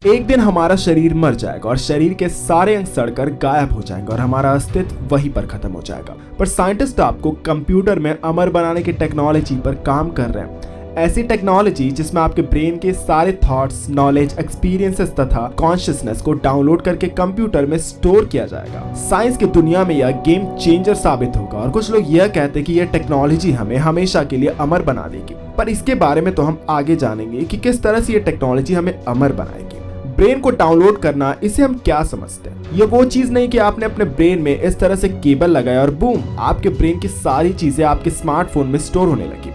एक दिन हमारा शरीर मर जाएगा और शरीर के सारे अंग सड़कर गायब हो जाएंगे और हमारा अस्तित्व वहीं पर खत्म हो जाएगा। पर साइंटिस्ट आपको कंप्यूटर में अमर बनाने की टेक्नोलॉजी पर काम कर रहे हैं। ऐसी टेक्नोलॉजी जिसमें आपके ब्रेन के सारे थॉट्स, नॉलेज, एक्सपीरियंसेस तथा कॉन्शियसनेस को डाउनलोड करके कंप्यूटर में स्टोर किया जाएगा। साइंस की दुनिया में यह गेम चेंजर साबित होगा और कुछ लोग यह कहते हैं कि यह टेक्नोलॉजी हमें हमेशा के लिए अमर बना देगी। पर इसके बारे में तो हम आगे जानेंगे कि किस तरह से यह टेक्नोलॉजी हमें अमर बनाएगी। ब्रेन को डाउनलोड करना, इसे हम क्या समझते हैं? ये वो चीज नहीं कि आपने अपने ब्रेन में इस तरह से केबल लगाया और बूम, आपके ब्रेन की सारी चीजें आपके स्मार्टफोन में स्टोर होने लगी।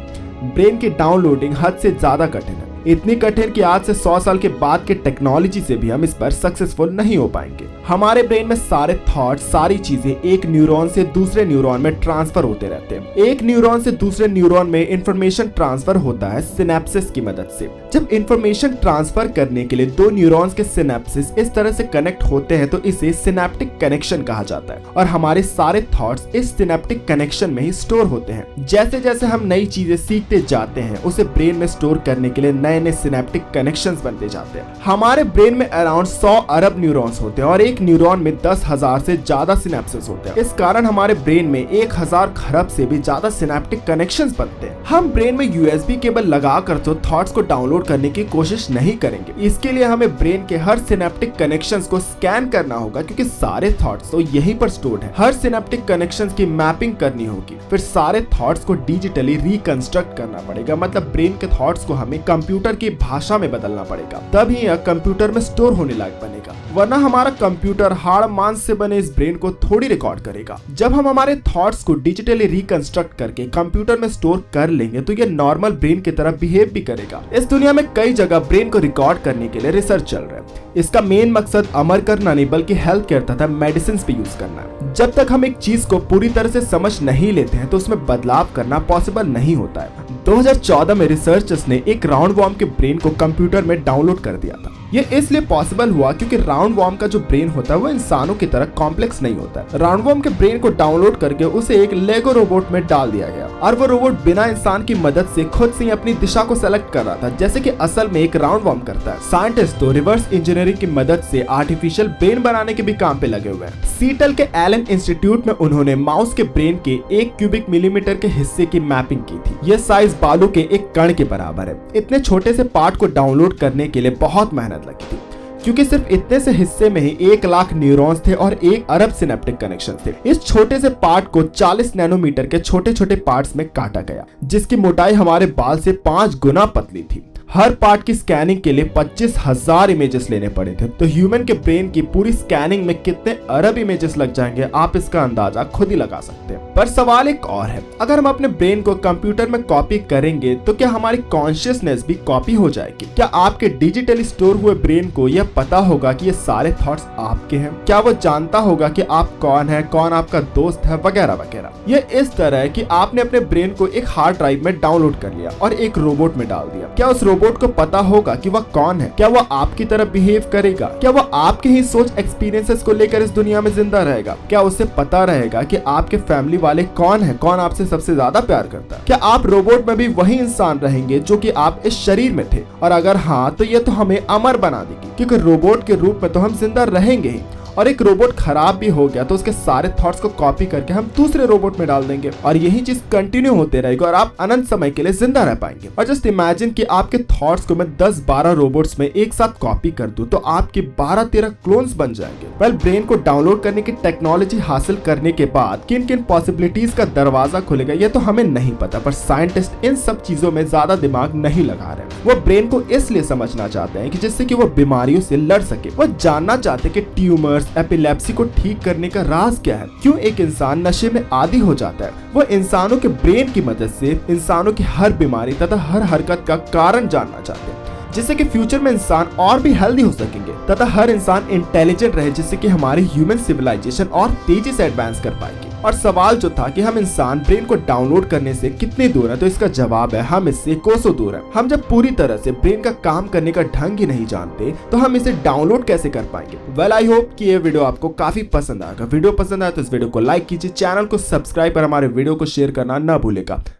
ब्रेन की डाउनलोडिंग हद से ज्यादा कठिन है, इतनी कठिन कि आज से 100 साल के बाद के टेक्नोलॉजी से भी हम इस पर सक्सेसफुल नहीं हो पाएंगे। हमारे ब्रेन में सारे थॉट, सारी चीजें एक न्यूरॉन से दूसरे न्यूरॉन में ट्रांसफर होते रहते हैं। एक न्यूरॉन से दूसरे न्यूरॉन में इंफॉर्मेशन ट्रांसफर होता है सिनेप्सिस की मदद से। जब इंफॉर्मेशन ट्रांसफर करने के लिए दो न्यूरॉन्स के सिनेप्सिस इस तरह से कनेक्ट होते हैं तो इसे सिनेप्टिक कनेक्शन कहा जाता है और हमारे सारे थॉट्स इस सिनेप्टिक कनेक्शन में ही स्टोर होते हैं। जैसे जैसे हम नई चीजें सीखते जाते हैं, उसे ब्रेन में स्टोर करने के लिए नए नए सिनेप्टिक कनेक्शंस बनते जाते हैं। हमारे ब्रेन में अराउंड 100 अरब न्यूरॉन्स होते हैं और एक न्यूरॉन में 10,000 से ज्यादा सिनेप्सिस होते हैं। इस कारण हमारे ब्रेन में 1000 खरब से भी ज्यादा सिनेप्टिक कनेक्शंस बनते हैं। हम ब्रेन में यूएसबी केबल लगाकर तो थॉट्स को डाउनलोड करने की कोशिश नहीं करेंगे। इसके लिए हमें ब्रेन के हर सिनेप्टिक कनेक्शंस को स्कैन करना होगा, क्योंकि सारे थॉट्स तो यहीं पर स्टोर्ड है। हर सिनेप्टिक कनेक्शंस की मैपिंग करनी होगी, फिर सारे थॉट्स को डिजिटली रिकंस्ट्रक्ट करना पड़ेगा। मतलब ब्रेन के थॉट्स को हमें कंप्यूटर की भाषा में बदलना पड़ेगा, तभी यह कंप्यूटर में स्टोर होने लायक बनेगा। वरना हमारा कंप्यूटर हाड़ मांस से बने इस ब्रेन को थोड़ी रिकॉर्ड करेगा। जब हम हमारे थॉट्स को डिजिटली रिकंस्ट्रक्ट करके कंप्यूटर में स्टोर कर लेंगे तो यह नॉर्मल ब्रेन की तरह बिहेव भी करेगा। इस दुनिया में कई जगह ब्रेन को रिकॉर्ड करने के लिए रिसर्च चल रहा है। इसका मेन मकसद अमर करना नहीं बल्कि हेल्थ केयर तथा मेडिसिन पे यूज करना है। जब तक हम एक चीज को पूरी तरह से समझ नहीं लेते हैं तो उसमें बदलाव करना पॉसिबल नहीं होता है। 2014 में रिसर्चर्स ने एक राउंड वॉर्म के ब्रेन को कंप्यूटर में डाउनलोड कर दिया था। ये इसलिए पॉसिबल हुआ क्योंकि राउंड वॉर्म का जो ब्रेन होता है वो इंसानों की तरह कॉम्प्लेक्स नहीं होता है। राउंड वॉर्म के ब्रेन को डाउनलोड करके उसे एक लेगो रोबोट में डाल दिया गया और वो रोबोट बिना इंसान की मदद से खुद से ही अपनी दिशा को सेलेक्ट कर रहा था, जैसे कि असल में एक राउंड वॉर्म करता है। साइंटिस्ट तो रिवर्स इंजीनियरिंग की मदद से आर्टिफिशियल ब्रेन बनाने के भी काम पे लगे हुए हैं। सीटल के एलन इंस्टीट्यूट में उन्होंने माउस के ब्रेन के 1 क्यूबिक मिलीमीटर के हिस्से की मैपिंग की थी। यह साइज बालू के एक कण के बराबर है। इतने छोटे से पार्ट को डाउनलोड करने के लिए बहुत मेहनत लगी थी, क्योंकि सिर्फ इतने से हिस्से में ही 1 लाख न्यूरॉन्स थे और 1 अरब सिनेप्टिक कनेक्शन थे। इस छोटे से पार्ट को 40 नैनोमीटर के छोटे छोटे पार्ट्स में काटा गया, जिसकी मोटाई हमारे बाल से 5 गुना पतली थी। हर पार्ट की स्कैनिंग के लिए 25,000 इमेजेस लेने पड़े थे। तो ह्यूमन के ब्रेन की पूरी स्कैनिंग में कितने अरब इमेजेस लग जाएंगे, आप इसका अंदाजा खुद ही लगा सकते हैं। पर सवाल एक और है, अगर हम अपने ब्रेन को कंप्यूटर में कॉपी करेंगे तो क्या हमारी कॉन्शियसनेस भी कॉपी हो जाएगी? क्या आपके डिजिटली स्टोर हुए ब्रेन को यह पता होगा कि ये सारे थॉट्स आपके हैं? क्या वो जानता होगा कि आप कौन है, कौन आपका दोस्त है, वगैरह वगैरह? ये इस तरह है कि आपने अपने ब्रेन को एक हार्ड ड्राइव में डाउनलोड कर लिया और एक रोबोट में डाल दिया। क्या उस रोबोट को पता होगा कि वह कौन है? क्या वह आपकी तरह बिहेव करेगा? क्या वह आपके ही सोच, एक्सपीरियंसेस को लेकर इस दुनिया में जिंदा रहेगा? क्या उसे पता रहेगा कि आपके फैमिली वाले कौन है, कौन आपसे सबसे ज्यादा प्यार करता है? क्या आप रोबोट में भी वही इंसान रहेंगे जो कि आप इस शरीर में थे? और अगर हाँ, तो ये तो हमें अमर बना देगी, क्योंकि रोबोट के रूप में तो हम जिंदा रहेंगे ही। और एक रोबोट खराब भी हो गया तो उसके सारे थॉट्स को कॉपी करके हम दूसरे रोबोट में डाल देंगे और यही चीज कंटिन्यू होते रहेगी और आप अनंत समय के लिए जिंदा रह पाएंगे। और जस्ट इमेजिन कि आपके थॉट्स को मैं 10-12 रोबोट्स में एक साथ कॉपी कर दूं तो आपके 12-13 क्लोन्स बन जाएंगे। वेल, ब्रेन को डाउनलोड करने की टेक्नोलॉजी हासिल करने के बाद किन किन पॉसिबिलिटीज का दरवाजा खुलेगा ये तो हमें नहीं पता, पर साइंटिस्ट इन सब चीजों में ज्यादा दिमाग नहीं लगा रहे। वो ब्रेन को इसलिए समझना चाहते हैं कि जिससे कि वो बीमारियों से लड़ सके। वो जानना चाहते कि ट्यूमर्स, एपिलेप्सी को ठीक करने का राज क्या है, क्यों एक इंसान नशे में आदी हो जाता है। वो इंसानों के ब्रेन की मदद से इंसानों की हर बीमारी तथा हर हरकत का कारण जानना चाहते हैं, जिससे कि फ्यूचर में इंसान और भी हेल्दी हो सकेंगे तथा हर इंसान इंटेलिजेंट रहे, जिससे कि हमारी ह्यूमन सिविलाइजेशन और तेजी से एडवांस कर पाएगी। और सवाल जो था कि हम इंसान ब्रेन को डाउनलोड करने से कितने दूर है, तो इसका जवाब है हम इससे कोसों दूर है। हम जब पूरी तरह से ब्रेन का काम करने का ढंग ही नहीं जानते तो हम इसे डाउनलोड कैसे कर पाएंगे? वेल, आई होप कि ये वीडियो आपको काफी पसंद आएगा। वीडियो पसंद आया तो इस वीडियो को लाइक कीजिए, चैनल को सब्सक्राइब और हमारे वीडियो को शेयर करना ना भूलेगा।